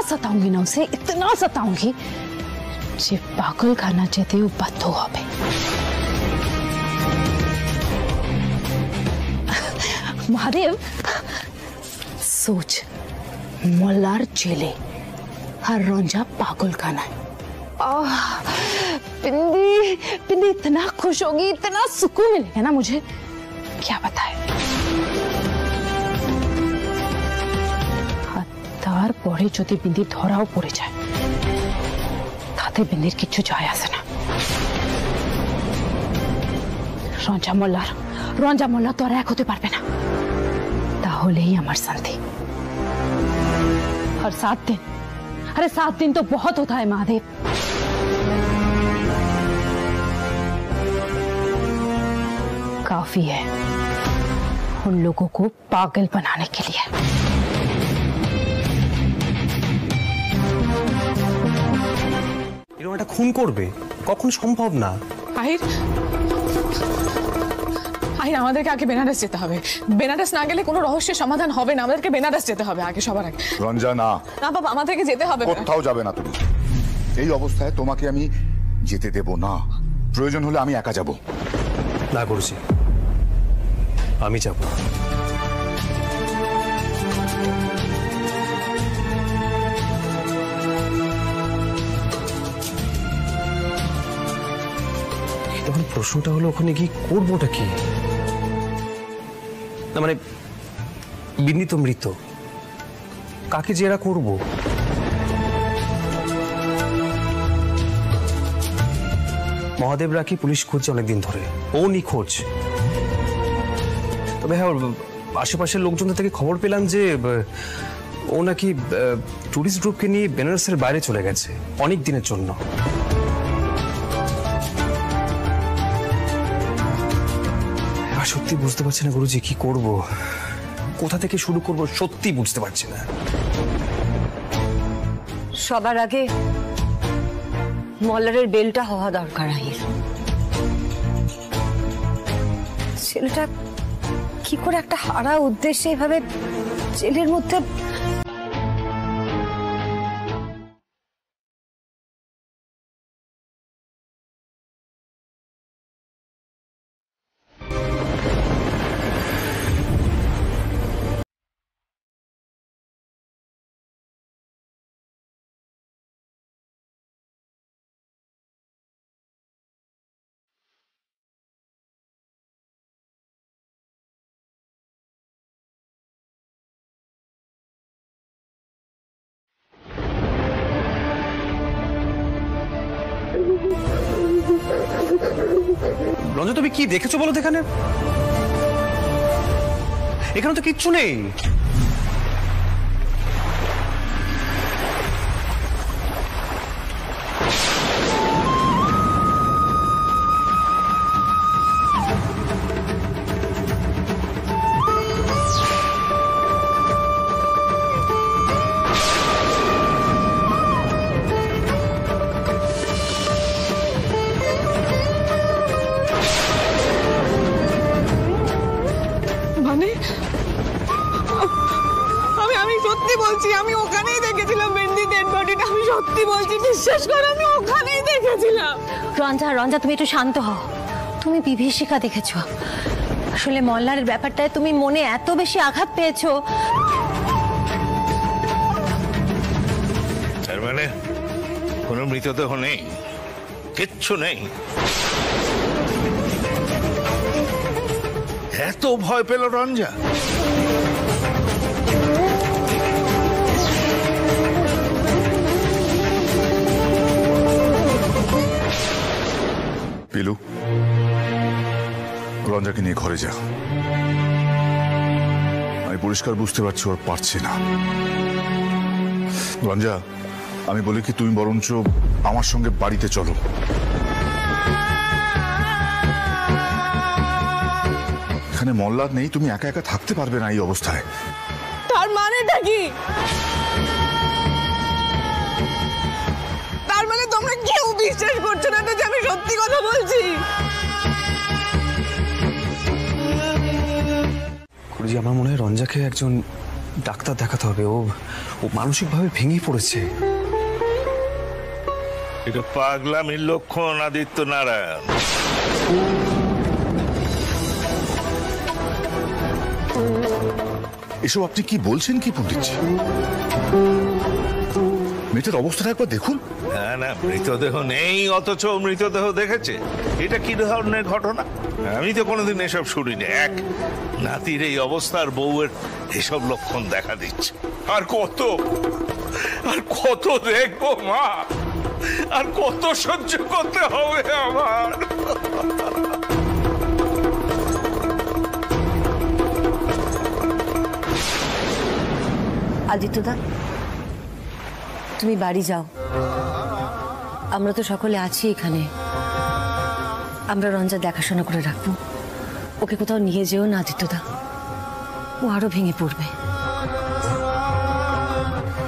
सताऊंगी ना उसे, इतना सताऊंगी যে পাগলখানা যেতেও বাধ্য হবে। महादेव सोच, मोल्लार जेले और रंजा पागलखाना। पिंदी पिंदी इतना खुश होगी, इतना सुकून मिलेगा ना मुझे, क्या बताए। तार परे যদি বিন্দি ধরাও পড়ে যায় তাতে বিন্দির কিছু যায় আসে না। রঞ্জা মোল্লার তো আর এক হতে পারবে না, তাহলেই আমার শান্তি। और 7 दिन, अरे 7 दिन तो बहुत होता है महादेव। काफी है उन लोगों को पागल बनाने के लिए। এরকম একটা খুন করবে কখন সম্ভব না। আহির আমাদেরকে আগে বেনারস যেতে হবে। বেনারস না গেলে কোনো রহস্যের সমাধান হবে না। আমাদেরকে বেনারস যেতে হবে আগে, সবার আগে। রঞ্জা না না বাবা, আমাদেরকে যেতে হবে। কোথাও যাবে না তুমি। এই অবস্থায় তোমাকে আমি যেতে দেব না। প্রয়োজন হলে আমি একা যাব। না গুরুজি, আমি যাব। এখন প্রশ্নটা হলো ওখানে গিয়ে করবোটা কি? না মানে বিন্দি তো মৃত, কাকে জেরা করব? মহাদেব রাখি পুলিশ খুঁজছে অনেকদিন ধরে, ও নিখোঁজ। তবে হ্যাঁ, আশেপাশের লোকজন থেকে খবর পেলাম যে ও নাকি টুরিস্ট গ্রুপকে নিয়ে বেনারসের বাইরে চলে গেছে অনেক দিনের জন্য। সত্যি বুঝতে পারছি না গুরুজি, কি করব, কোথা থেকে শুরু করব, সত্যি বুঝতে পারছি না। সবার আগে মল্লারের বেলটা হওয়া দরকার। আহির, ছেলেটা কি করে একটা হারা উদ্দেশ্যে এভাবে জেলের মধ্যে। রঞ্জা, তুমি কি দেখেছো বলো তো? এখানে এখানে তো কিচ্ছু নেই। আমি সত্যি বলছি, আমি ওখানেই দেখেছিলাম বেন্দি ডেড বডিটা। আমি সত্যি বলছি, বিশ্বাস করো, আমি ওখানেই দেখেছিলাম। রঞ্জা তুমি একটু শান্ত হও। তুমি বিভীষিকা দেখেছো, আসলে মল্লারের ব্যাপারটায় তুমি মনে এত বেশি আঘাত পেয়েছো। তার মানে কোনো মৃতদেহ নেই, কিচ্ছু নেই। এত ভয় পেল রঞ্জা? পিলু, রঞ্জাকে নিয়ে ঘরে যা। আমি পরিষ্কার বুঝতে পারছি ওর পারছে না। রঞ্জা, আমি বলি কি, তুমি বরঞ্চ আমার সঙ্গে বাড়িতে চলো। এখানে মল্লার নেই, তুমি একা একা থাকতে পারবে না এই অবস্থায়। তার মানেটা কি? তার মানে তোমরা কেউ বিশ্বাস করছো না যে আমি সত্যি কথা বলছি? গুরুজি, আমার মনে হয় রঞ্জাকে একজন ডাক্তার দেখাতে হবে। ও মানসিকভাবে ভেঙে পড়েছে। এটা পাগলামির লক্ষণ আদিত্য নারায়ণ। এসব আপনি কি বলছেন কি পণ্ডিতজি? মেয়েটার অবস্থাটা একবার দেখুন। না না, মৃতদেহ নেই অথচ মৃতদেহ দেখেছে, এটা কি ধরনের ঘটনা? আমি তো কোনোদিন এসব শুনিনি। এক নাতির এই অবস্থার বউয়ের এসব লক্ষণ দেখা দিচ্ছে। আর কত দেখবো মা, আর কত সহ্য করতে হবে আমার? আদিত্যদা, তুমি বাড়ি যাও। আমরা তো সকলে আছি এখানে। আমরা রঞ্জা দেখাশোনা করে রাখবো। ওকে কোথাও নিয়ে যেও না আদিত্যদা, ও আরো ভেঙে পড়বে।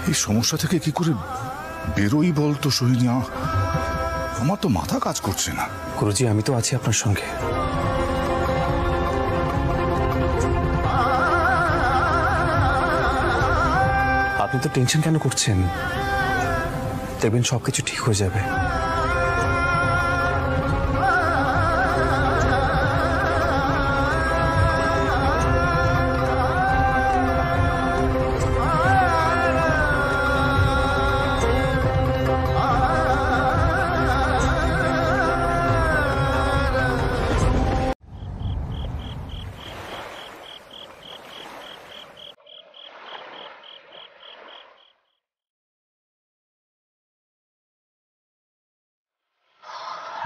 এই সমস্যা থেকে কি করে বেরোই বলতো সোহিনী? আমার তো মাথা কাজ করছে না। গুরুজি, আমি তো আছি আপনার সঙ্গে। আপনি তো টেনশন কেন করছেন? দেখবেন সবকিছু ঠিক হয়ে যাবে।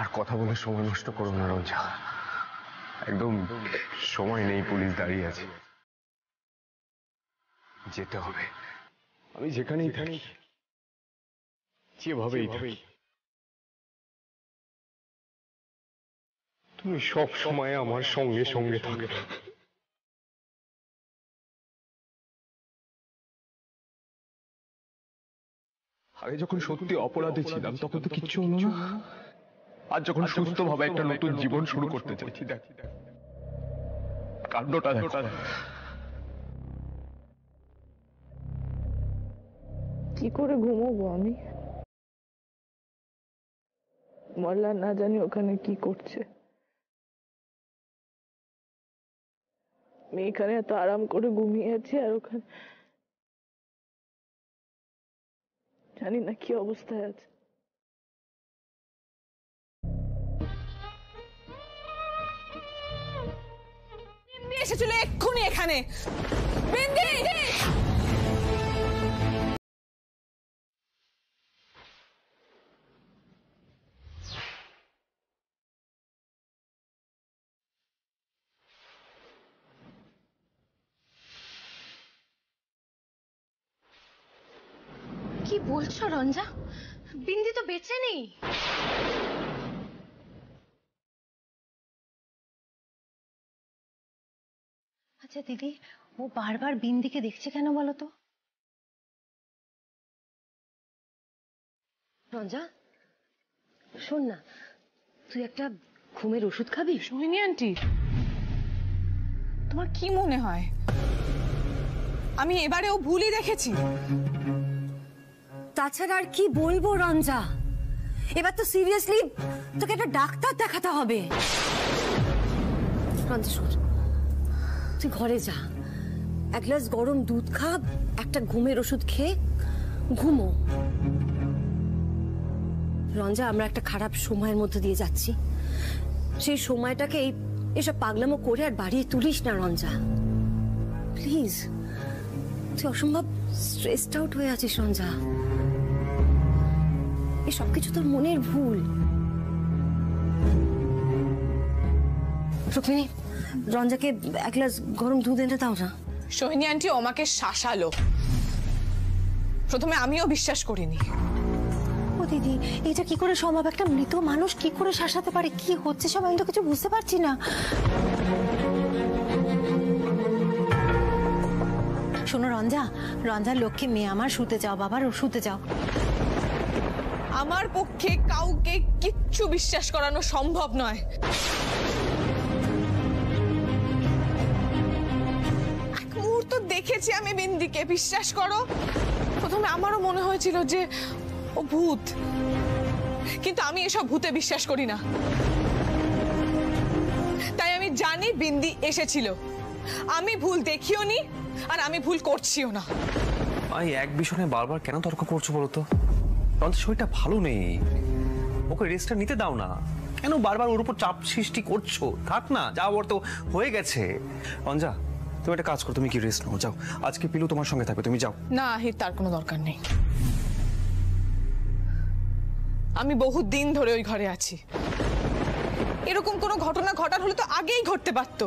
আর কথা বলে সময় নষ্ট করো না রঞ্জা, একদম সময় নেই। পুলিশ দাঁড়িয়ে আছে, যেতে হবে। আমি যেখানেই থাকি, যেভাবেই থাকি, তুমি সব সময় আমার সঙ্গে সঙ্গে থাকবে। আগে যখন সত্যি অপরাধী ছিলাম তখন তো কিচ্ছু হলো না। আজ যখন সুস্থভাবে একটা নতুন জীবন শুরু করতে চাইছি, দেখ কাণ্ডটা দেখ। কি করে ঘুমোবো আমি? মল্লা না জানি ওখানে কি করছে। আমি এখানে এত আরাম করে ঘুমিয়ে আছি, আর ওখানে জানি না কি অবস্থায় আছে। এসেছিল এক্ষুনি এখানে। বিন্দি, কি বলছো রঞ্জা? বিন্দি তো বেঁচে নেই। আচ্ছা দিদি, ও বারবার বিন্দিকে দেখছে কেন বলো তো? রঞ্জা শোন না, তুই একটা ঘুমের ওষুধ খাবি? সোহিনী আন্টি, তোমার কি মনে হয় আমি এবারেও ভুলই দেখেছি? তাছাড়া আর কি বলবো রঞ্জা, এবার তো সিরিয়াসলি তোকে একটা ডাক্তার দেখাতে হবে। রঞ্জা শোন, তুই ঘরে যা, এক গ্লাস গরম দুধ খা, একটা ঘুমের ওষুধ খেয়ে ঘুমো। রঞ্জা, আমরা একটা খারাপ সময়ের মধ্যে দিয়ে যাচ্ছি, সেই সময়টাকে এসব পাগলামো করে আর বাড়িয়ে তুলিস না রঞ্জা, প্লিজ। তুই অসম্ভব স্ট্রেসড আউট হয়ে আছিস রঞ্জা, এই সবকিছু তোর মনের ভুল। রুক্মিণী, রঞ্জাকে এক গ্লাস গরম দুধ এনে দাও না। সোহিনী আন্টি আমাকে শাসালো, প্রথমে আমিও বিশ্বাস করিনি। ও দিদি, এটা কি করে সম্ভব? একটা মৃত মানুষ কি করে শাসাতে পারে? কি হচ্ছে সব আমি তো কিছু বুঝতে পারছি না। শোনো রঞ্জা, রঞ্জার লক্ষ্মী মেয়ে আমার, শুতে যাও বাবার, শুতে যাও। আমার পক্ষে কাউকে কিচ্ছু বিশ্বাস করানো সম্ভব নয়। এক মুহূর্ত দেখেছি আমি বিন্দিকে, বিশ্বাস করো। প্রথমে আমারও মনে হয়েছিল যে ও ভূত, কিন্তু আমি এসব ভূতে বিশ্বাস করি না। তাই আমি জানি বিন্দি এসেছিল, আমি ভুল দেখিও নি আর আমি ভুল করছিও না। এই এক বিষয়ে বারবার কেন তর্ক করছো বলো তো? রঞ্জা শরীরটা ভালো নেই, ওকে রেস্টটা নিতে দাও না। কেন বারবার ওর উপর চাপ সৃষ্টি করছো? থাক না, যা ওর তো হয়ে গেছে। রঞ্জা তুমি একটা কাজ করো, তুমি কি রেস্ট নাও, যাও। আজকে পিলু তোমার সঙ্গে থাকবে, তুমি যাও। না আহির, তার কোনো দরকার নেই। আমি বহুত দিন ধরে ওই ঘরে আছি। এরকম কোনো ঘটনা ঘটার হলে তো আগেই ঘটতে পারত,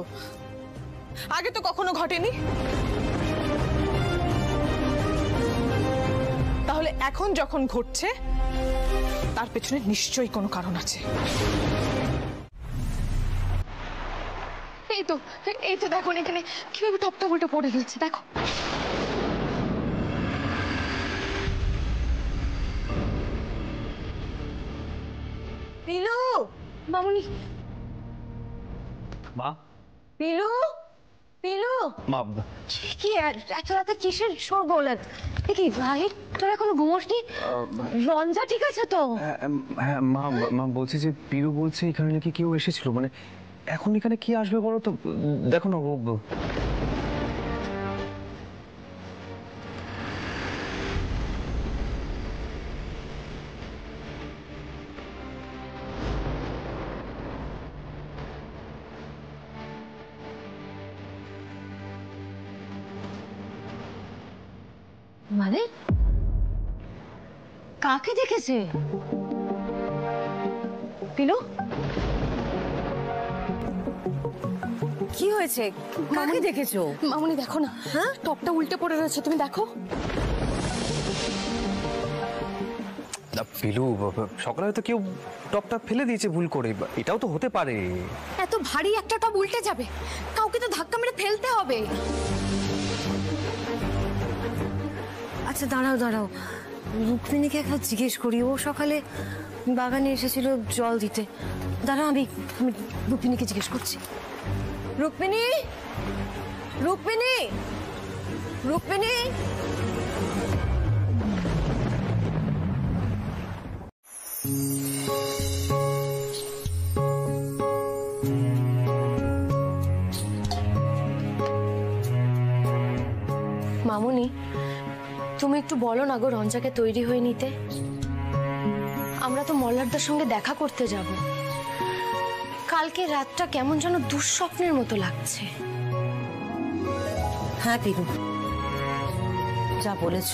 আগে তো কখনো ঘটেনি। তাহলে এখন যখন ঘটছে তার পেছনে নিশ্চয়ই কোনো কারণ আছে। এই তো দেখো এখানে কিভাবে টপটা উল্টে পড়ে গেছে, দেখো। পিলু, মামুনি, মা, পিলু, পিলু, মা, কি এত রাতে কিসের শোরগোল? কি ভাই, তোর এখনো ঘুমোসনি? রঞ্জা ঠিক আছে তো? হ্যাঁ মা, মা বলছি যে পিরু বলছে এখানে নাকি কেউ এসেছিল। মানে এখন এখানে কি আসবে বলো তো? দেখো না, মানে কাকে দেখেছে পিলু? কি হয়েছে? কাকে দেখেছো? মামুনি দেখো না, হ্যাঁ টপটা উল্টে পড়ে রয়েছে, তুমি দেখো। পিলু, সকালে হয়তো কেউ টপটা ফেলে দিয়েছে ভুল করে, এটাও তো হতে পারে। এত ভারী একটা টপ উল্টে যাবে, কাউকে তো ধাক্কা মেরে ফেলতে হবে। আচ্ছা দাঁড়াও দাঁড়াও, রুক্মিণীকে একবার জিজ্ঞেস করি। ও সকালে বাগানে এসেছিল জল দিতে। দাঁড়াও, আমি রুক্মিণীকে জিজ্ঞেস করছি। রুক্মিণী, রুক্মিণী, রুক্মিণী। মামুনি, তুমি একটু বলো না গো রঞ্জাকে তৈরি হয়ে নিতে। আমরা তো মল্লারদার সঙ্গে দেখা করতে যাব। কালকে রাতটা কেমন যেন দুঃস্বপ্নের মতো লাগছে। হ্যাঁ পিলু, যা বলেছ।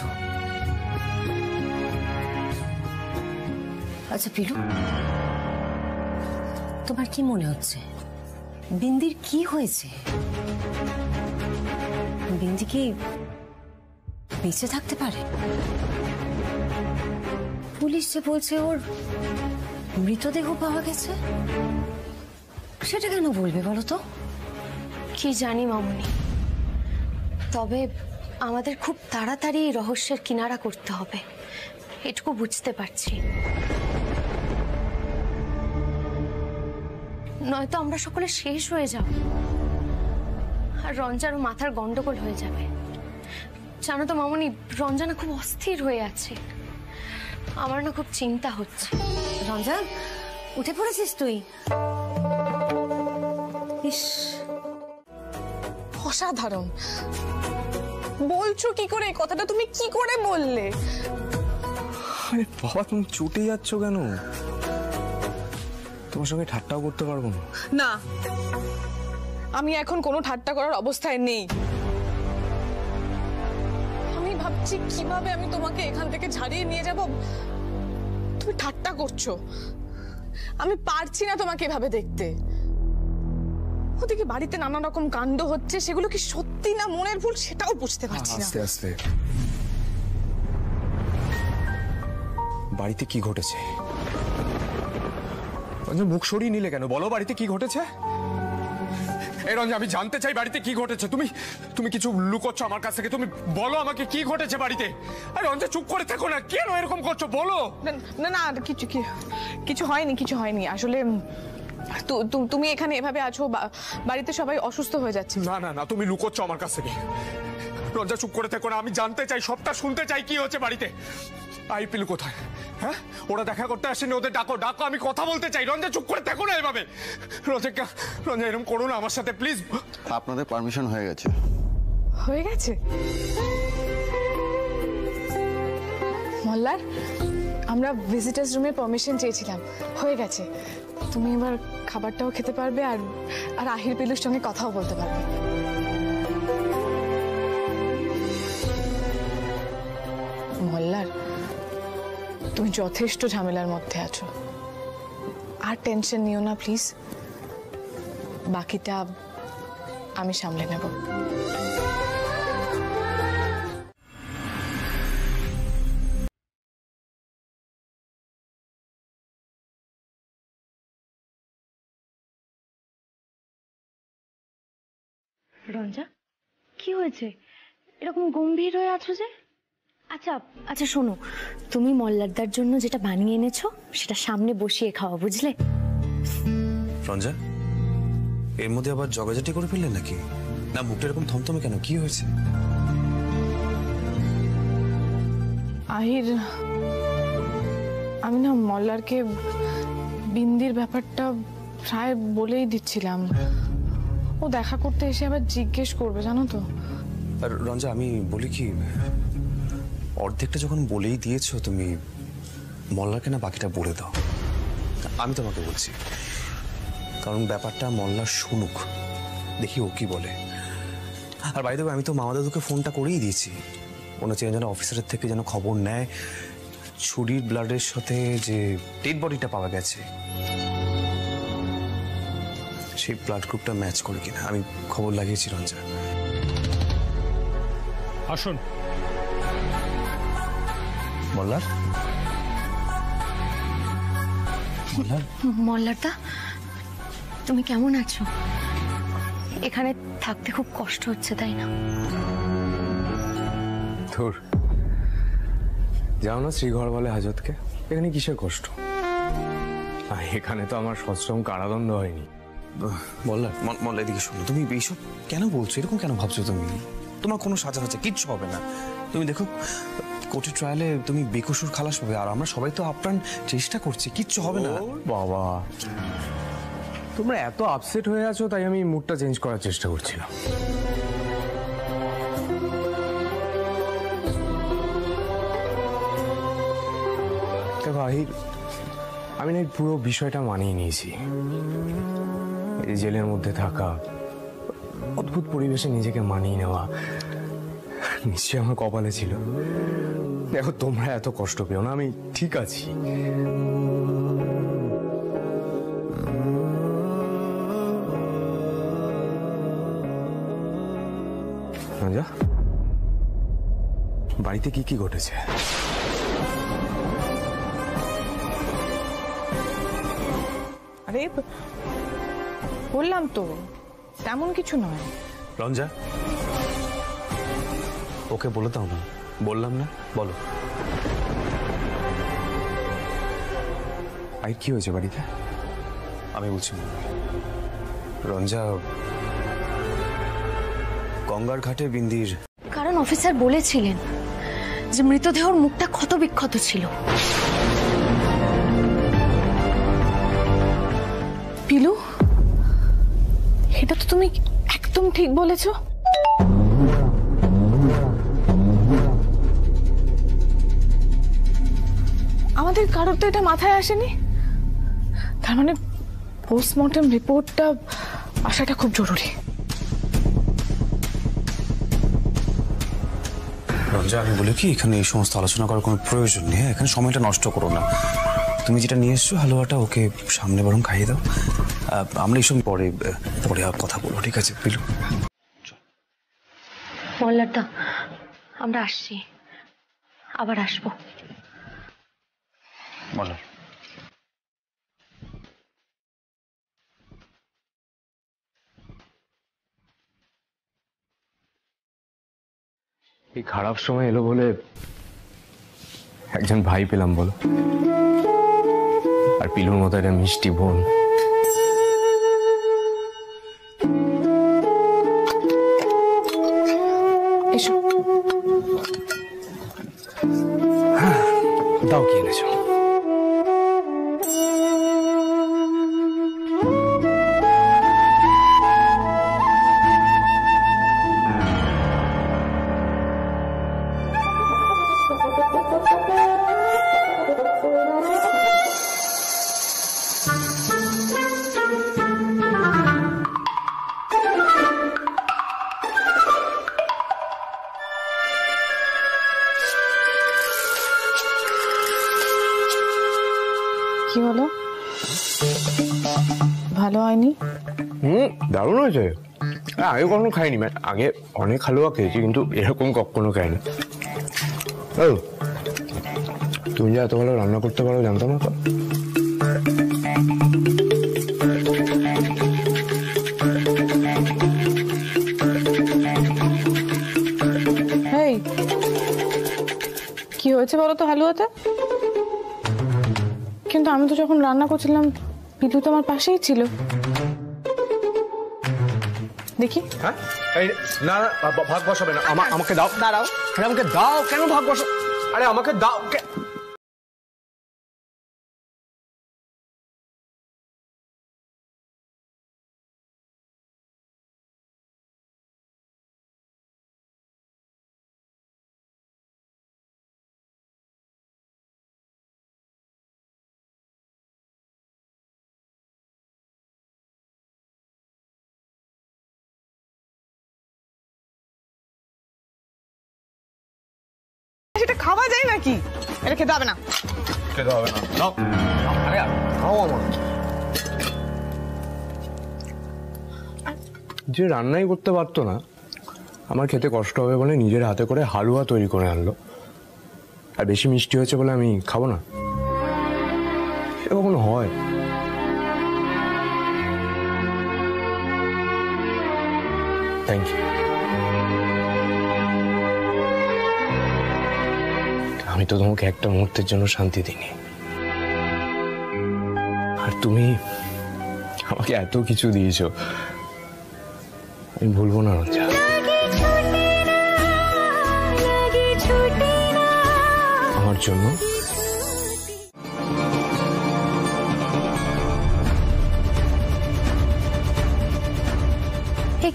আচ্ছা পিলু, তোমার কি মনে হচ্ছে বিন্দির কি হয়েছে? বিন্দি কি বেঁচে থাকতে পারে? পুলিশ যে বলছে ওর মৃতদেহ পাওয়া গেছে, সেটা কেন বলবে বলো তো? কি জানি মামুনি, তবে আমাদের খুব তাড়াতাড়ি এই রহস্যের কিনারা করতে হবে, এটুকু বুঝতে পারছি। নয়তো আমরা সকলে শেষ হয়ে যাব আর রঞ্জার মাথার গন্ডগোল হয়ে যাবে। জানো তো মামুনি, রঞ্জা না খুব অস্থির হয়ে আছে, আমার না খুব চিন্তা হচ্ছে। রঞ্জা, উঠে পড়েছিস তুই? ইস, অসাধারণ। বলছো কি করে এই কথাটা? তুমি কি করে বললে? আরে বাবা, তুমি চুটে যাচ্ছ কেন? তোমার সঙ্গে ঠাট্টাও করতে পারবো না। না, আমি এখন কোনো ঠাট্টা করার অবস্থায় নেই। আমি ভাবছি কিভাবে আমি তোমাকে এখান থেকে ঝাড়িয়ে নিয়ে যাব। তুমি ঠাট্টা করছো, আমি পারছি না তোমাকে এভাবে দেখতে। ওদিকে বাড়িতে নানা রকম কাণ্ড হচ্ছে, সেগুলো কি সত্যি না মনের ভুল সেটাও বুঝতে পারছি না। আস্তে আস্তে, বাড়িতে কি ঘটেছে? মুখ সরিয়ে নিলে কেন? বলো বাড়িতে কি ঘটেছে। এই রঞ্জা, আমি জানতে চাই বাড়িতে কি ঘটেছে। তুমি তুমি কিছু লুকোচ্ছ আমার কাছ থেকে। তুমি বলো আমাকে কি ঘটেছে বাড়িতে। আরে রঞ্জা, চুপ করে থাকো না, কেন এরকম করছো বলো। না না, কিছু হয়নি, কিছু হয়নি আসলে। তুমি এখানে এভাবে আছো, বাড়িতে সবাই অসুস্থ হয়ে যাচ্ছে। না না না, তুমি লুকোচ্ছ আমার কাছ থেকে। রঞ্জা চুপ করে থেকো না, আমি জানতে চাই, সবটা শুনতে চাই কি হচ্ছে বাড়িতে। আই পিলু কোথায়? হ্যাঁ, ওরা দেখা করতে আসেনি, ওদের ডাকো ডাকো, আমি কথা বলতে চাই। রঞ্জা চুপ করে থেকো না এভাবে। রঞ্জা এরকম করো না আমার সাথে প্লিজ। আপনাদের পারমিশন হয়ে গেছে। হয়ে গেছে? মল্লার, আমরা ভিজিটার্স রুমে পারমিশন চেয়েছিলাম, হয়ে গেছে। তুমি এবার খাবারটাও খেতে পারবে আর আর আহির পিলুর সঙ্গে কথাও বলতে পারবে। মল্লার, তুমি যথেষ্ট ঝামেলার মধ্যে আছো, আর টেনশন নিও না প্লিজ, বাকিটা আমি সামলে নেব। রঞ্জা, কি হয়েছে? এরকম গম্ভীর হয়ে আছো যে? আচ্ছা আচ্ছা শোনো, তুমি মল্লারদার জন্য যেটা বানিয়ে এনেছো সেটা সামনে বসিয়ে খাওয়া, বুঝলে? রঞ্জা, এর মধ্যে আবার জগাজটি করে ফেললেন নাকি? না, মুখটা এরকম থমথমে কেন? কি হয়েছে? আহির, আমি না মল্লারকে বিন্দির ব্যাপারটা প্রায় বলেই দিচ্ছিলাম। ও দেখা করতে এসে আবার জিজ্ঞেস করবে, জানো তো। আর রঞ্জা, আমি বলি কি, অর্ধেকটা যখন বলেই দিয়েছো তুমি, মল্লারকে না বাকিটা বলে দাও। আমি তোমাকে বলছি, কারণ ব্যাপারটা মল্লার শুনুক, দেখি ও কি বলে। আর বাইরে আমি তো মামা দাদুকে ফোনটা করেই দিয়েছি, মনে হচ্ছে যেন অফিসারের থেকে যেন খবর নেয় ছুরির ব্লাডের সাথে যে ডেড বডিটা পাওয়া গেছে সেই ব্লাড গ্রুপটা ম্যাচ করে কিনা। আমি খবর লাগিয়েছি রঞ্জা। আসুন। মল্লার, মল্লার, মল্লারদা, তুমি কেমন আছো? এখানে থাকতে খুব কষ্ট হচ্ছে, তাই না? ধুর, যাও না শ্রীঘর বলে হাজতকে, এখানে কিসের কষ্ট? এখানে তো আমার সশ্রম কারাদণ্ড হয়নি। মল্লা এদিকে শোনো, তুমি এইসব কেন বলছো? এরকম কেন ভাবছো তুমি? তোমার কোনো সাজা হচ্ছে কিচ্ছু হবে না। তুমি দেখো, কোর্টের ট্রায়ালে তুমি বেকসুর খালাস পাবে, আর আমরা সবাই তো আপ্রাণ চেষ্টা করছি, কিচ্ছু হবে না। বাবা, তোমরা এত আপসেট হয়ে আছো তাই আমি মুডটা চেঞ্জ করার চেষ্টা করছিলাম। আহির, আমি না পুরো বিষয়টা মানিয়ে নিয়েছি। এই জেলের মধ্যে থাকা, অদ্ভুত পরিবেশে নিজেকে মানিয়ে নেওয়া নিশ্চয়ই আমার কপালে ছিল। দেখো, তোমরা এত কষ্ট পেও না, আমি ঠিক আছি। রঞ্জা, বাড়িতে কি কি ঘটেছে? আরে বললাম তো, তেমন কিছু নয়। রঞ্জা, ওকে বলে দাও না। বললাম না, বলো। আর কি হয়েছে বাড়িতে? আমি বলছি, রঞ্জা গঙ্গার ঘাটে বিন্দির, কারণ অফিসার বলেছিলেন যে মৃতদেহর মুখটা ক্ষত বিক্ষত ছিল। পিলু, এটা তো তুমি একদম ঠিক বলেছো। আমাদের কারোর তো এটা মাথায় আসেনি। তার মানে পোস্টমর্টম রিপোর্টটা আসাটা খুব জরুরি। রঞ্জা, আমি বলি কি, এখানে এই সমস্ত আলোচনা করার কোনো প্রয়োজন নেই। এখানে সময়টা নষ্ট করো না। তুমি যেটা নিয়ে এসছো হালুয়াটা ওকে সামনে বরং খাইয়ে দাও। আমরা এইসব পরে পরে কথা বলবো, ঠিক আছে পিলু? মল্লারদা, আমরা আসছি, আবার আসবো। মল্লার, এই খারাপ সময় এলো বলে একজন ভাই পেলাম বলো, আর পিলুর মতো একটা মিষ্টি বোন। এসো। তাও কি এনেছো? কি হলো? ভালো হয়নি? দারুণ হয়েছে। আগে কখনো খাইনি, আগে অনেক হালুয়া খেয়েছি কিন্তু এরকম কখনো খাইনি। ও, তুমি যে এত ভালো রান্না করতে পারো জানতাম না তো। এই কি হয়েছে বলো তো হালুয়াতে? কিন্তু আমি তো যখন রান্না করছিলাম পিলু তো আমার পাশেই ছিল। দেখি। হ্যাঁ, না না, ভাগ বসাবে না, আমাকে দাও। দাঁড়াও। আরে আমাকে দাও, কেন ভাগ বসা? আরে আমাকে দাও। সেটা খাওয়া যায় নাকি? এটা খেতে হবে না। খেতে হবে না, দাও। আরে খাও আমার। যে রান্নাই করতে পারতো না, আমার খেতে কষ্ট হবে বলে নিজের হাতে করে হালুয়া তৈরি করে আনলো। আর বেশি মিষ্টি হয়েছে বলে আমি খাবো না? সে কখনো হয়? Thank you. আমি তো তোমাকে একটা মুহূর্তের জন্য শান্তি দিইনি, আর তুমি আমাকে এত কিছু দিয়েছো, আমি ভুলবো না রঞ্জা। আমার জন্য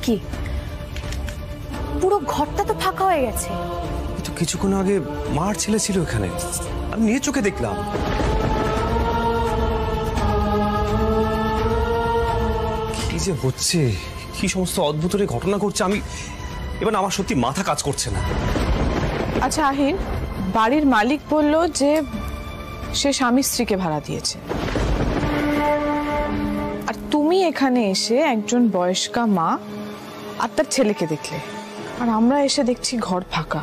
কি পুরো ঘরটা তো ফাঁকা হয়ে গেছে। তো কিছুক্ষণ আগে মার ছেলে ছিল এখানে, আমি নিয়ে চোখে দেখলাম। কি যে হচ্ছে, কি সমস্ত অদ্ভুত ঘটনা ঘটছে, আমি এবার আমার সত্যি মাথা কাজ করছে না। আচ্ছা আহির, বাড়ির মালিক বলল যে সে স্বামী স্ত্রীকে ভাড়া দিয়েছে, আর তুমি এখানে এসে একজন বয়স্কা মা আর তার ছেলেকে দেখলে, আর আমরা এসে দেখছি ঘর ফাঁকা।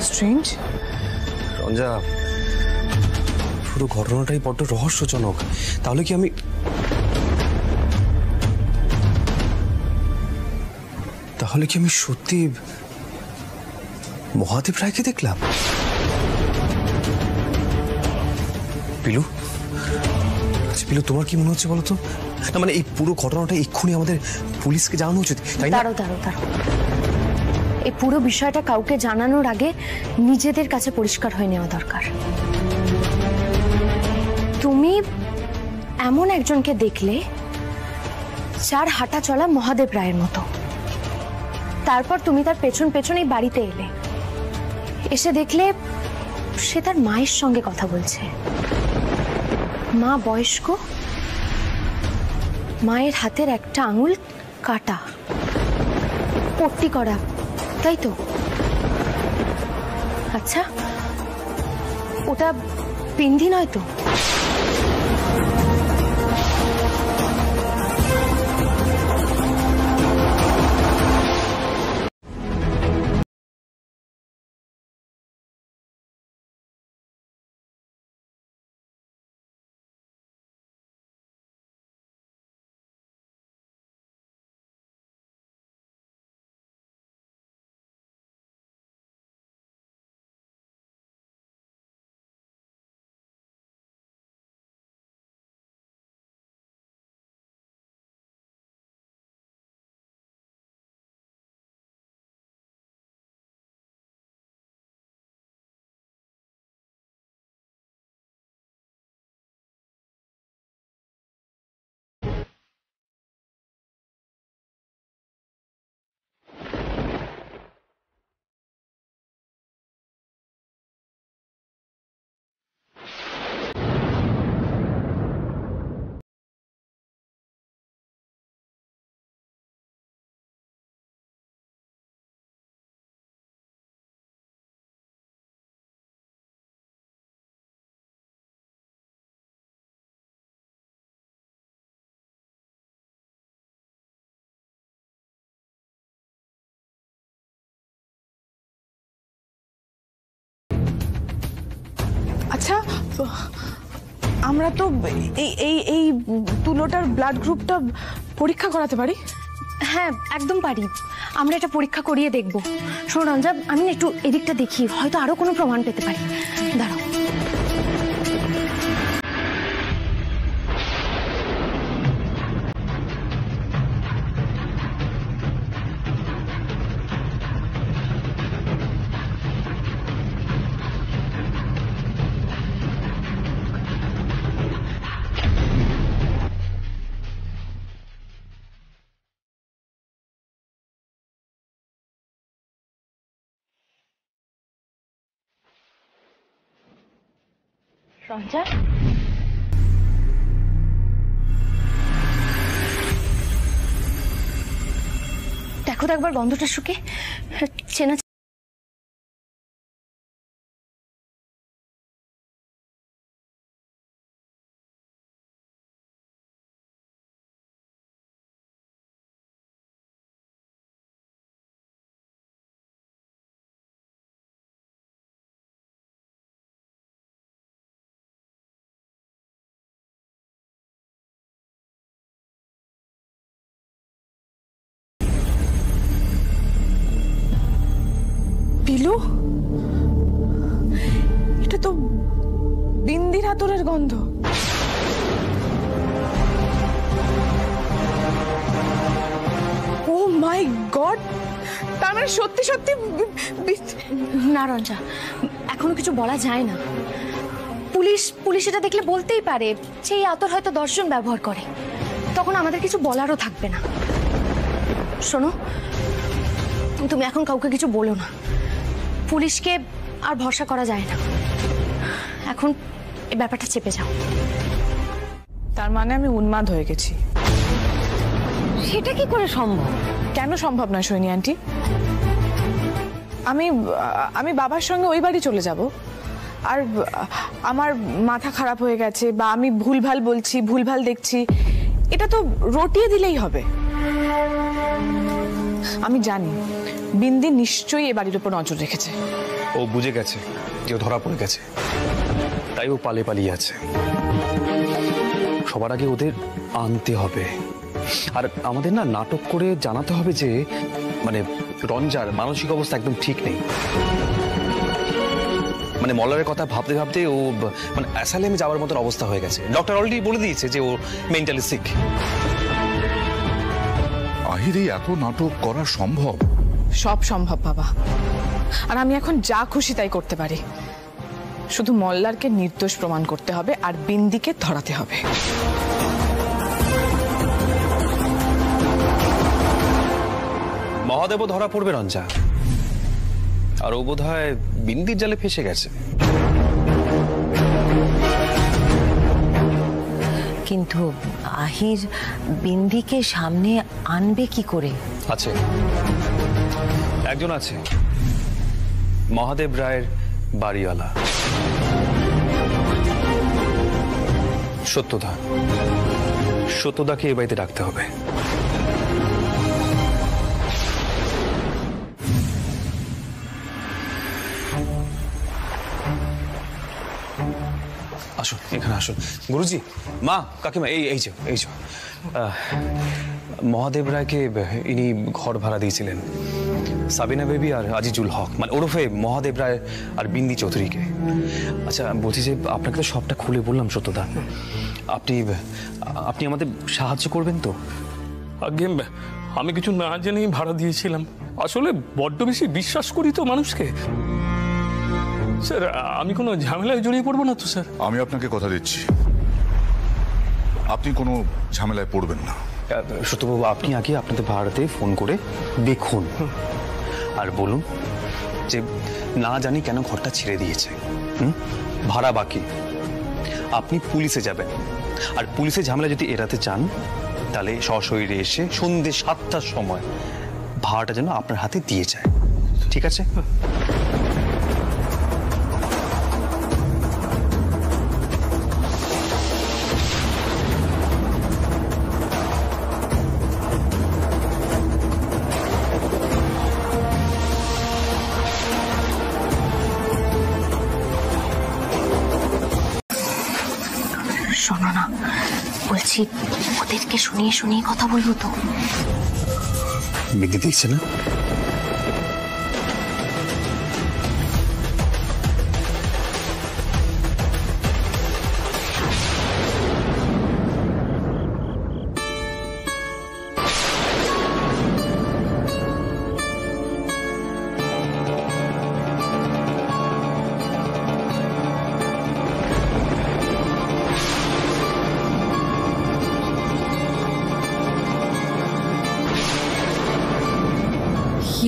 স্ট্রেঞ্জ। রঞ্জা, পুরো ঘটনাটাই বড্ড রহস্যজনক। তাহলে কি আমি সত্যি মহাদেব রায়কে দেখলাম? পিলু, আচ্ছা পিলু, তোমার কি মনে হচ্ছে বলো তো? না মানে এই পুরো ঘটনাটা এক্ষুনি আমাদের পুলিশকে জানানো উচিত, তাই না? দাঁড়াও। এই পুরো বিষয়টা কাউকে জানানোর আগে নিজেদের কাছে পরিষ্কার হয়ে নেওয়া দরকার। তুমি এমন একজনকে দেখলে যার হাঁটা চলা মহাদেব রায়ের মতো, তারপর তুমি তার পেছন পেছনেই বাড়িতে এলে, এসে দেখলে সে তার মায়ের সঙ্গে কথা বলছে। মা বয়স্ক, মায়ের হাতের একটা আঙুল কাটা, পট্টি করা, তাই তো? আচ্ছা, ওটা পিন্ধি নয় তো? আমরা তো এই এই এই তুলোটার ব্লাড গ্রুপটা পরীক্ষা করাতে পারি। হ্যাঁ একদম পারি, আমরা এটা পরীক্ষা করিয়ে দেখব। শোনো রঞ্জা, আমি একটু এদিকটা দেখি, হয়তো আরো কোনো প্রমাণ পেতে পারি। দাঁড়াও। রঞ্জা, দেখো তো একবার গন্ধটা শুকে চেনা। পিলু, এটা তো বিন্দির আতরের গন্ধ। ও মাই গড, তার মানে সত্যি সত্যি না রঞ্জা, এখনো কিছু বলা যায় না। পুলিশ এটা দেখলে বলতেই পারে যে এই আতর হয়তো 10 জন ব্যবহার করে, তখন আমাদের কিছু বলারও থাকবে না। শোনো, তুমি এখন কাউকে কিছু বলো না, পুলিশকে আর ভরসা করা যায় না। এখন এই ব্যাপারটা চেপে যাও। তার মানে আমি উন্মাদ হয়ে গেছি? সেটা কি করে সম্ভব? কেন সম্ভব নয় সোহিনী আন্টি? আমি বাবার সঙ্গে ওই বাড়ি চলে যাব, আর আমার মাথা খারাপ হয়ে গেছে বা আমি ভুলভাল বলছি, ভুলভাল দেখছি, এটা তো রটিয়ে দিলেই হবে। আমি জানি বিন্দি নিশ্চয়ই এ বাড়ির উপর নজর রেখেছে। ও বুঝে গেছে যে ও ধরা পড়ে গেছে, তাই ও পালিয়ে আছে। সবার আগে ওদের আনতে হবে, আর আমাদের না নাটক করে জানাতে হবে যে মানে রঞ্জার মানসিক অবস্থা একদম ঠিক নেই। মানে মল্লারের কথা ভাবতে ভাবতে ও মানে অ্যাসাইলামে যাওয়ার মতন অবস্থা হয়ে গেছে। ডক্টর অলরেডি বলে দিয়েছে যে ও মেন্টালি সিক। আহিরে, এত নাটক করা সম্ভব? সব সম্ভব বাবা, আর আমি এখন যা খুশি তাই করতে পারি। শুধু মল্লারকে নির্দোষ প্রমাণ করতে হবে আর বিন্দিকে ধরাতে হবে। মহাদেবও ধরা পড়বে রঞ্জা, আর ও বোধ হয় বিন্দির জালে ফেসে গেছে। কিন্তু আহির বিন্দিকে সামনে আনবে কি করে? আছে, একজন আছে, মহাদেব রায়ের বাড়িওয়ালা সত্যদাকে এ বাড়িতে রাখতে হবে। আসুন, এখানে আসুন। গুরুজি, মা, কাকিমা, এই যে মহাদেব রায়কে ইনি ঘর ভাড়া দিয়েছিলেন সাবিনা বেবি আর আজিজুল হক, মানে ওরফে মহাদেব রায় আর বিন্দি চৌধুরীকে। আচ্ছা, বলছি যে আপনাকে তো সবটা খুলে বললাম সত্যদা, আপনি আমাদের সাহায্য করবেন তো? আগে আমি কিছু না জেনেই ভাড়া দিয়েছিলাম, আসলে বড্ড বেশি বিশ্বাস করি তো মানুষকে। স্যার, আমি কোনো ঝামেলায় জড়িয়ে পড়বো না তো স্যার? আমি আপনাকে কথা দিচ্ছি, আপনি কোনো ঝামেলায় পড়বেন না। সত্যবাবু, আপনি আগে আপনাদের ভাড়াতে ফোন করে দেখুন আর বলুন যে না জানি কেন ঘরটা ছেড়ে দিয়েছে, ভাড়া বাকি। আপনি পুলিশে যাবেন, আর পুলিশে ঝামেলা যদি এড়াতে চান তাহলে সশরীরে এসে সন্ধ্যে 7টার সময় ভাড়াটা যেন আপনার হাতে দিয়ে যায়, ঠিক আছে? বলছি ওদেরকে শুনিয়ে শুনিয়ে কথা বলবো তো। বিদ্যুৎ দেখছে না?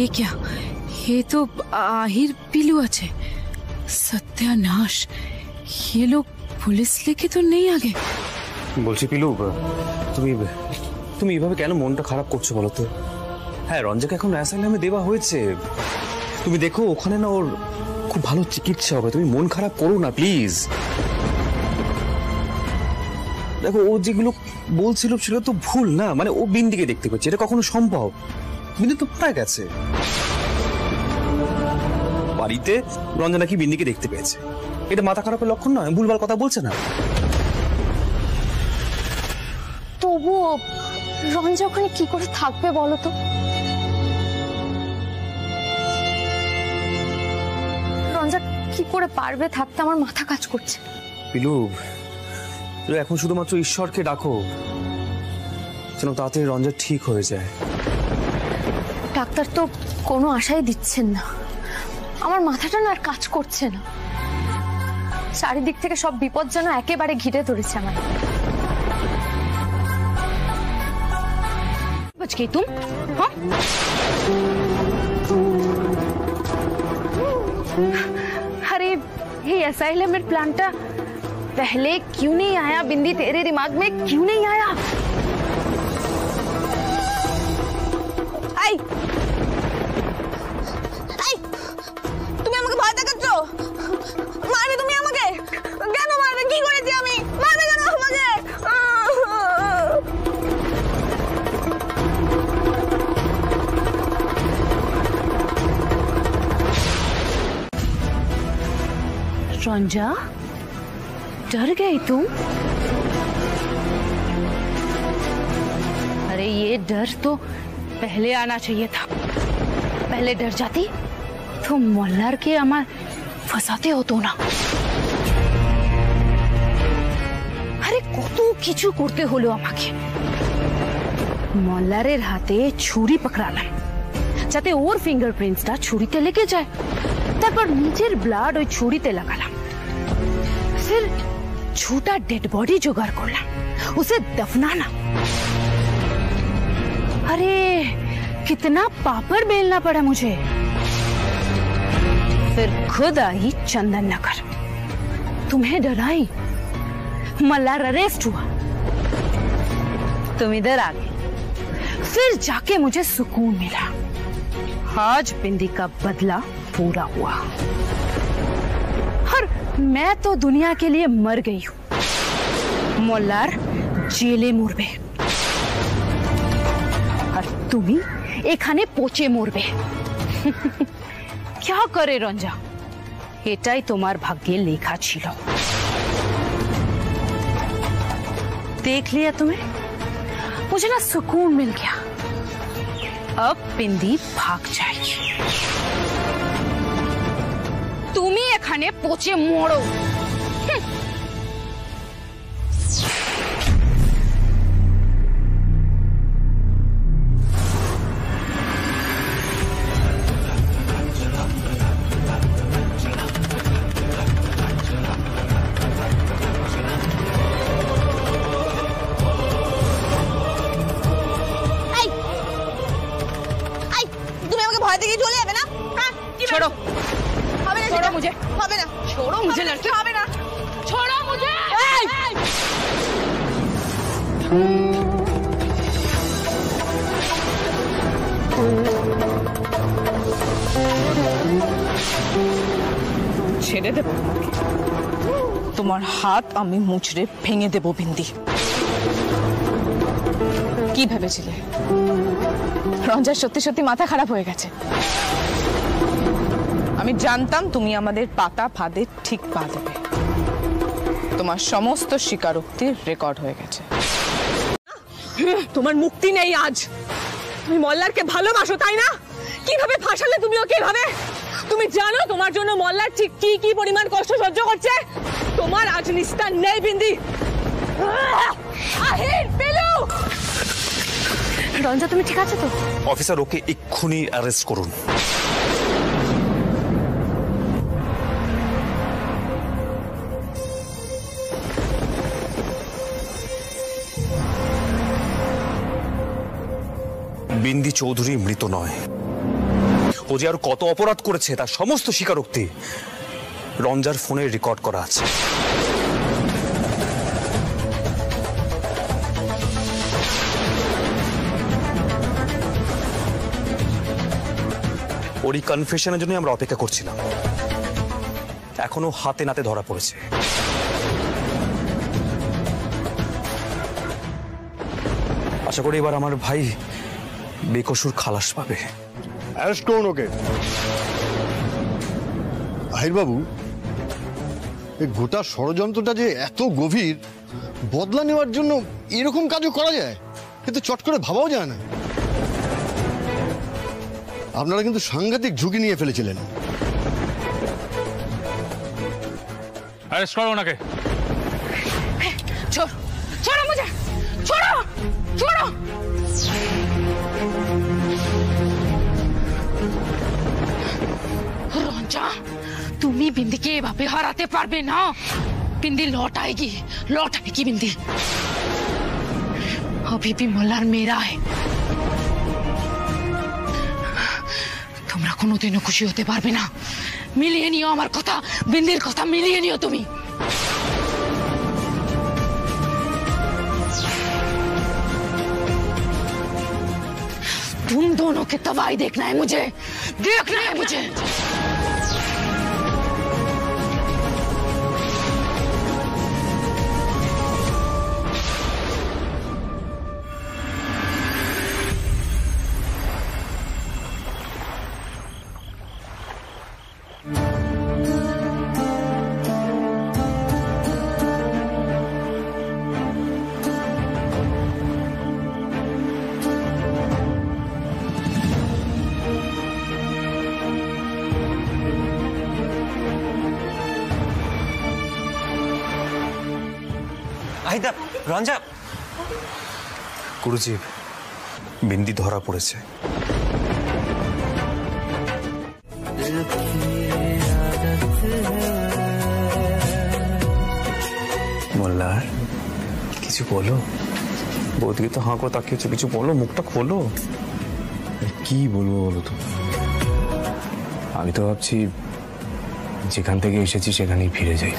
ये क्या? ये तो आहिर पिलू আছে। सत्यानाश, ये लोग पुलिस लेके तो नहीं आ गए। বলছি পিলু, তুমি এভাবে কেন মনটা খারাপ করছো বলো তো? হ্যাঁ, রঞ্জাকে এখন অ্যাসাইলামে দেওয়া হয়েছে। তুমি দেখো ওখানে না ওর খুব ভালো চিকিৎসা হবে। তুমি মন খারাপ করো না প্লিজ। দেখো ও যেগুলো বলছিল সেটা তো ভুল না, মানে ও বিন্দিকে দেখতে পাচ্ছে, এটা কখনো সম্ভব? বিন্দু তো প্রায় গেছে বাড়িতে, রঞ্জনা কি বিন্দিকে দেখতে পেয়েছে, এটা মাথা খারাপের লক্ষণ নয়? ভুলভাল কথা বলছে না। তবুও রঞ্জা ওখানে কি করে থাকবে বলো তো? রঞ্জা কি করে পারবে থাকতে? আমার মাথা কাজ করছে। পিলু, এখন শুধুমাত্র ঈশ্বরকে ডাকো যেন তাড়াতাড়ি রঞ্জা ঠিক হয়ে যায়। ডাক্তার তো কোনো আশাই দিচ্ছেন না। আমার মাথাটা না আর কাজ করছে না। চারিদিক থেকে সব বিপদ যেন একেবারে ঘিরে ধরেছে আমার। बच गई तुम? हाँ? अरे ये असाइलम प्लांटा पहले क्यों नहीं आया बिंदी? तेरे दिमाग में क्यों नहीं आया? आई आई তুমি আমাকে ভয় দেখাচ্ছো? মারবে তুমি আমাকে? কেন মারবে? কি করেছি আমি? মারবে কেন আমাকে? रंजा, डर गई तुम? अरे ये डर तो पहले आना चाहिए था। पहले डर जाती तो मल्लार के अमर फसाते होतो ना। अरे কত কিছু করতে হলো আমাকে। মল্লারের হাতে ছুরি পকড়ালাম যাতে ওর ফিঙ্গারপ্রিন্টসটা ছুরিতে লেগে যায়। তারপর নিজের ব্লাড ওই ছুরিতে লাগালাম। फिर छोटा डेड बॉडी जुगाड़ करलाम, उसे दफनाना। अरे कितना पापड़ बेलना पड़ा मुझे। फिर खुद आई चंदन नगर, तुम्हें डराई, मल्लार अरेस्ट हुआ, तुम इधर आ गए। फिर जाके मुझे सुकून मिला। आज बिंदी का बदला पूरा हुआ और मैं तो दुनिया के लिए मर गई हूं। मल्लार जेले मरबे और तुम्ही एखाने पोचे मरबे। क्या करे रंजा, एटाई तुम्हार भाग्ये लेखा छिलो। देख लिया तुम्हें, मुझे ना सुकून मिल गया। अब बिंदी भाग जाएगी, তুমি এখানে পচে মরো। তুমি আমাকে ভয় দেখিয়ে চলে যাবে না? छोड़ो, छोड़ो मुझे, ना छोड़ो मुझे लड़के, ना छोड़ो मुझे। ছেড়ে দেব তোমাকে, তোমার হাত আমি মুচড়ে ভেঙে দেব বিন্দি। কি ভেবেছিলে রঞ্জার সত্যি সত্যি মাথা খারাপ হয়ে গেছে? আমি জানতাম তুমি আমাদের পাতা ফাঁদে ঠিক পা দেবে। তোমার সমস্ত স্বীকারোক্তির রেকর্ড হয়ে গেছে। তোমার মুক্তি নেই আজ। তুমি মল্লারকে ভালোবাসো তাই না? কিভাবে ফাঁসালে তুমি ওকে এভাবে? তুমি জানো তোমার জন্য মল্লার ঠিক কি কি পরিমাণ কষ্ট সহ্য করছে? তোমার আজ নিস্তার নেই বিন্দি। আহির, পেলু! রঞ্জা তুমি ঠিক আছে তো? অফিসার, ওকে এক্ষুনি অ্যারেস্ট করুন। বিন্দি চৌধুরী মৃত নয়। ও যে আর কত অপরাধ করেছে তার সমস্ত স্বীকারোক্তি রঞ্জার ফোনে রেকর্ড করা আছে। ওরই কনফেশনের জন্য আমরা অপেক্ষা করছিলাম। এখনো হাতে নাতে ধরা পড়েছে। আশা করি এবার আমার ভাই বেকসুর খালাস পাবে। অ্যারেস্ট করুন ওকে। আহির বাবু, এই গোটা ষড়যন্ত্রটা যে এত গভীর, বদলা নেওয়ার জন্য এরকম কাজও করা যায়, কিন্তু চট করে ভাবাও যায় না। আপনারা কিন্তু সাংঘাতিক ঝুঁকি নিয়ে ফেলেছিলেন। অ্যারেস্ট করো ওনাকে। छोड़ो, छोड़ो मुझे, छोड़ो, छोड़ो। রঞ্জা, তুমি বিন্দিকে এভাবে হারাতে পারবে না। বিন্দি लौट आएगी बिंदी। अभी भी मल्लार मेरा है। তোমরা কোনোদিনও খুশি হতে পারবে না। মিলিয়ে নিও আমার কথা, বিন্দির কথা মিলিয়ে নিও তুমি। तुम दोनों की तबाही देखना है मुझे, देखना है मुझे। আহিদা, রঞ্জা। গুরুজি, বিন্দি ধরা পড়েছে। মোল্লার, কিছু বলো। বৌদিকে তো হাঁ করে তাকিয়েছো, কিছু বলো, মুখটা খোলো। কি বলবো বলো তো? আমি তো ভাবছি যেখান থেকে এসেছি সেখানেই ফিরে যাই।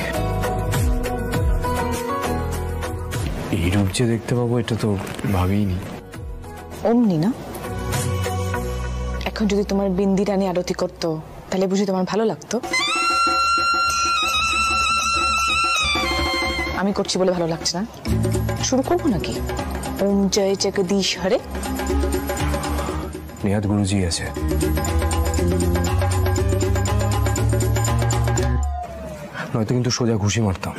এই রূপ যে দেখতে পাবো এটা তো ভাবিনি। অমনি না? এখন যদি তোমার বিন্দি রানী আরতি করতো তাহলে বুঝি তোমার ভালো লাগতো? আমি করছি বলে ভালো লাগছে না? শুরু করবো নাকি? ওম জয় জগদীশ হরে। নেহাত গুরুজি আছে। নয়তো কিন্তু সোজা ঘুষি মারতাম।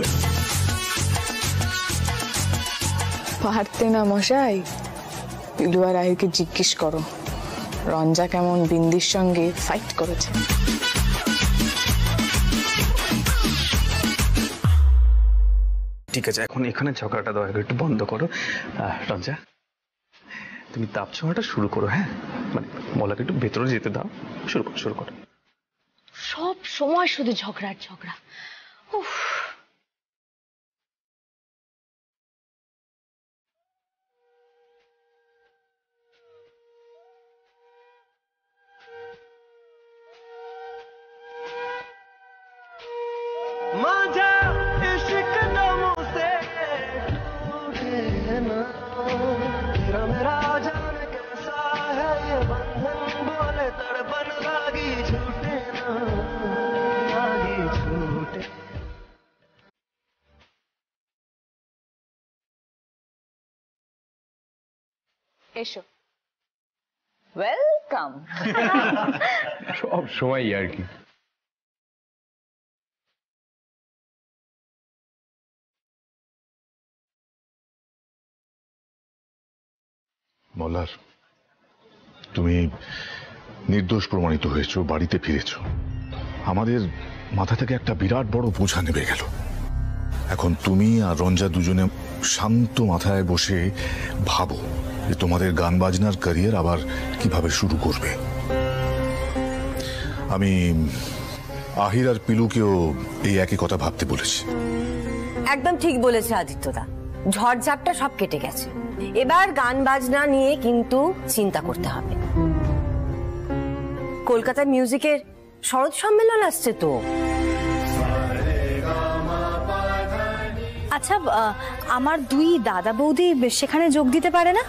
পারতে না মশাই? পিলু আর আহিরকে জিজ্ঞেস করো রঞ্জা কেমন বিন্দির সঙ্গে ফাইট করেছে। ঠিক আছে, এখন এখানে ঝগড়াটা দয়া করে একটু বন্ধ করো। রঞ্জা, তুমি তাপ ছোঁয়াটা শুরু করো। হ্যাঁ, মানে মলাকে একটু ভেতরে যেতে দাও। শুরু করো। সব সময় শুধু ঝগড়ার ঝগড়া। উফ। এসো, ওয়েলকাম। সব সময় আর কি। মল্লার, তুমি নির্দোষ প্রমাণিত হয়েছো, বাড়িতে ফিরেছো। আমাদের মাথা থেকে একটা বিরাট বড় বোঝা নেমে গেল। এখন তুমি আর রঞ্জা দুজনে শান্ত মাথায় বসে ভাবো যে তোমাদের গান বাজনার ক্যারিয়ার আবার কিভাবে শুরু করবে। আমি আহির আর পিলুকেও এই একই কথা ভাবতে বলেছি। একদম ঠিক বলেছে আদিত্যদা, ঝড়ঝাপটা সব কেটে গেছে, এবার গান বাজনা নিয়ে কিন্তু চিন্তা করতে হবে। কলকাতার মিউজিকের শরৎ সম্মেলন আসছে তো। আচ্ছা, আমার দুই দাদা বৌদি সেখানে যোগ দিতে পারে না?